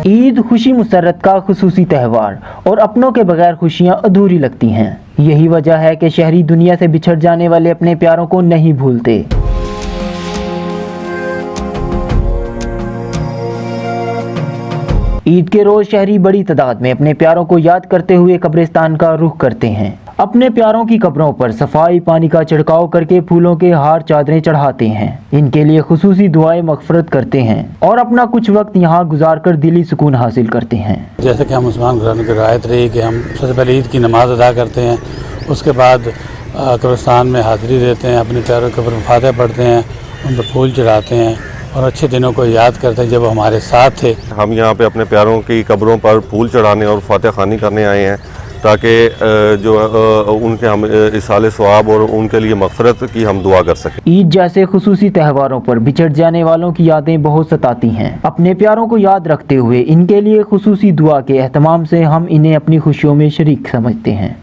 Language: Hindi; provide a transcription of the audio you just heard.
ईद खुशी मुसर्रत का खुसूसी त्यौहार और अपनों के बगैर खुशियाँ अधूरी लगती हैं। यही वजह है कि शहरी दुनिया से बिछड़ जाने वाले अपने प्यारों को नहीं भूलते। ईद के रोज शहरी बड़ी तादाद में अपने प्यारों को याद करते हुए कब्रिस्तान का रुख करते हैं। अपने प्यारों की कब्रों पर सफाई, पानी का छिड़काव करके फूलों के हार, चादरें चढ़ाते हैं। इनके लिए खुसूसी दुआएं मग़फ़िरत करते हैं और अपना कुछ वक्त यहाँ गुजारकर दिली सुकून हासिल करते हैं। जैसे कि हम मुसलमान घराने की रवायत रही कि हम सबसे पहले ईद की नमाज़ अदा करते हैं, उसके बाद कब्रिस्तान में हाज़िरी देते हैं, अपने प्यारों के ऊपर फातिहा पढ़ते हैं, उन पर फूल चढ़ाते हैं और अच्छे दिनों को याद करते हैं जब वो हमारे साथ थे। हम यहाँ पे अपने प्यारों की कब्रों पर फूल चढ़ाने और फातिहा ख़वानी करने आए हैं ताकि जो उनके हम इसाले सवाब और उनके लिए मग़फ़िरत की हम दुआ कर सकें। ईद जैसे खुसूसी त्योहारों पर बिछड़ जाने वालों की यादें बहुत सताती हैं। अपने प्यारों को याद रखते हुए इनके लिए खुसूसी दुआ के एहतमाम से हम इन्हें अपनी खुशियों में शरीक समझते हैं।